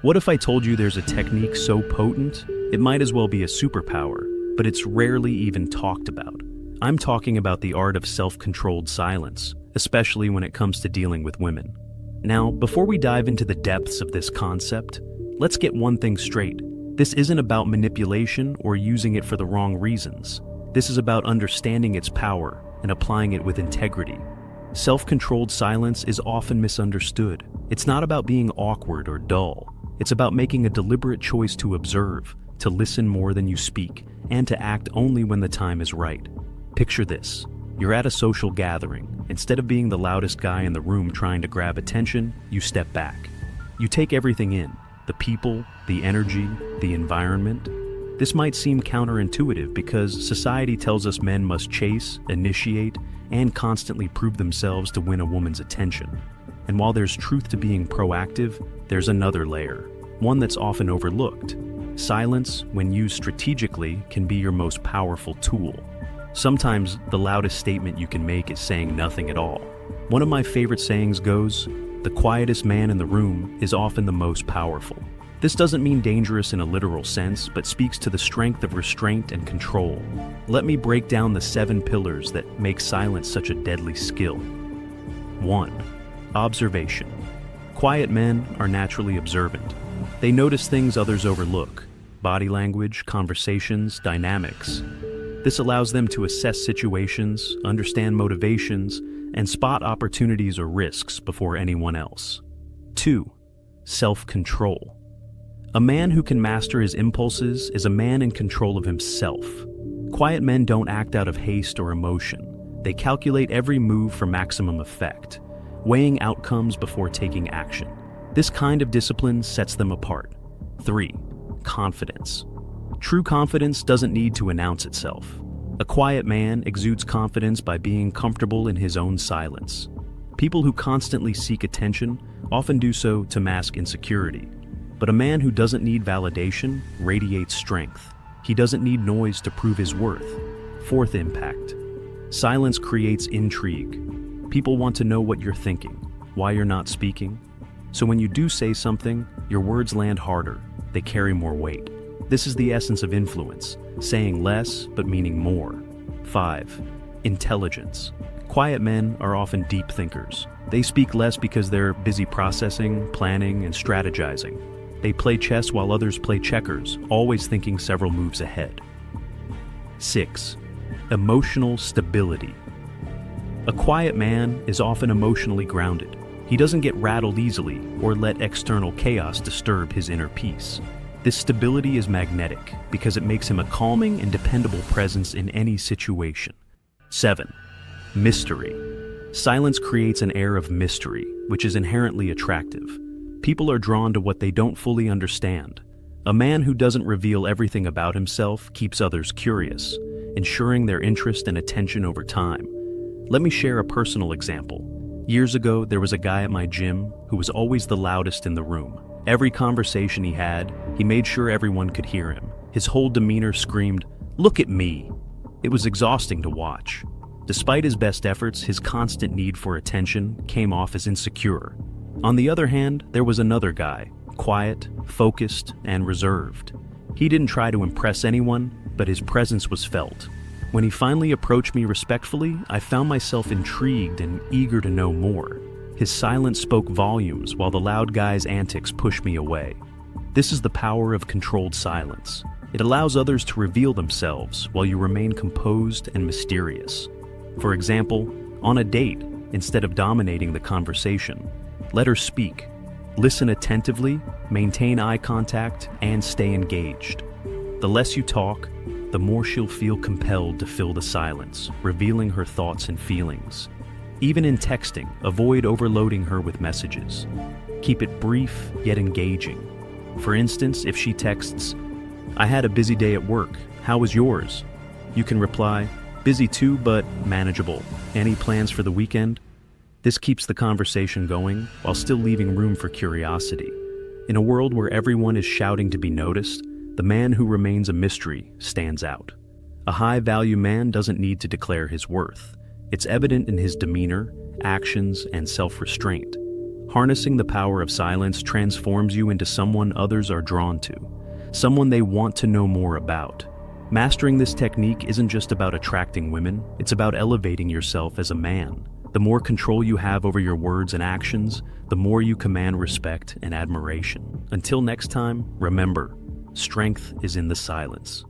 What if I told you there's a technique so potent, it might as well be a superpower, but it's rarely even talked about? I'm talking about the art of self-controlled silence, especially when it comes to dealing with women. Now, before we dive into the depths of this concept, let's get one thing straight. This isn't about manipulation or using it for the wrong reasons. This is about understanding its power and applying it with integrity. Self-controlled silence is often misunderstood. It's not about being awkward or dull. It's about making a deliberate choice to observe, to listen more than you speak, and to act only when the time is right. Picture this. You're at a social gathering. Instead of being the loudest guy in the room trying to grab attention, you step back. You take everything in, the people, the energy, the environment. This might seem counterintuitive because society tells us men must chase, initiate, and constantly prove themselves to win a woman's attention. And while there's truth to being proactive, there's another layer, one that's often overlooked. Silence, when used strategically, can be your most powerful tool. Sometimes the loudest statement you can make is saying nothing at all. One of my favorite sayings goes, "The quietest man in the room is often the most powerful." This doesn't mean dangerous in a literal sense, but speaks to the strength of restraint and control. Let me break down the 7 pillars that make silence such a deadly skill. 1. Observation. Quiet men are naturally observant. They notice things others overlook: body language, conversations, dynamics. This allows them to assess situations, understand motivations, and spot opportunities or risks before anyone else. 2. Self-control. A man who can master his impulses is a man in control of himself. Quiet men don't act out of haste or emotion. They calculate every move for maximum effect, weighing outcomes before taking action. This kind of discipline sets them apart. 3. Confidence. True confidence doesn't need to announce itself. A quiet man exudes confidence by being comfortable in his own silence. People who constantly seek attention often do so to mask insecurity. But a man who doesn't need validation radiates strength. He doesn't need noise to prove his worth. 4th impact. Silence creates intrigue. People want to know what you're thinking, why you're not speaking. So when you do say something, your words land harder. They carry more weight. This is the essence of influence, saying less but meaning more. 5. Intelligence. Quiet men are often deep thinkers. They speak less because they're busy processing, planning, and strategizing. They play chess while others play checkers, always thinking several moves ahead. 6. Emotional stability. A quiet man is often emotionally grounded. He doesn't get rattled easily or let external chaos disturb his inner peace. This stability is magnetic because it makes him a calming and dependable presence in any situation. 7. Mystery. Silence creates an air of mystery, which is inherently attractive. People are drawn to what they don't fully understand. A man who doesn't reveal everything about himself keeps others curious, ensuring their interest and attention over time. Let me share a personal example. Years ago, there was a guy at my gym who was always the loudest in the room. Every conversation he had, he made sure everyone could hear him. His whole demeanor screamed, "Look at me!" It was exhausting to watch. Despite his best efforts, his constant need for attention came off as insecure. On the other hand, there was another guy, quiet, focused, and reserved. He didn't try to impress anyone, but his presence was felt. When he finally approached me respectfully, I found myself intrigued and eager to know more. His silence spoke volumes while the loud guy's antics pushed me away. This is the power of controlled silence. It allows others to reveal themselves while you remain composed and mysterious. For example, on a date, instead of dominating the conversation, let her speak. Listen attentively, maintain eye contact, and stay engaged. The less you talk, the more she'll feel compelled to fill the silence, revealing her thoughts and feelings. Even in texting, avoid overloading her with messages. Keep it brief yet engaging. For instance, if she texts, "I had a busy day at work. How was yours?" You can reply, "Busy too, but manageable. Any plans for the weekend?" This keeps the conversation going while still leaving room for curiosity. In a world where everyone is shouting to be noticed, the man who remains a mystery stands out. A high-value man doesn't need to declare his worth. It's evident in his demeanor, actions, and self-restraint. Harnessing the power of silence transforms you into someone others are drawn to, someone they want to know more about. Mastering this technique isn't just about attracting women, it's about elevating yourself as a man. The more control you have over your words and actions, the more you command respect and admiration. Until next time, remember, strength is in the silence.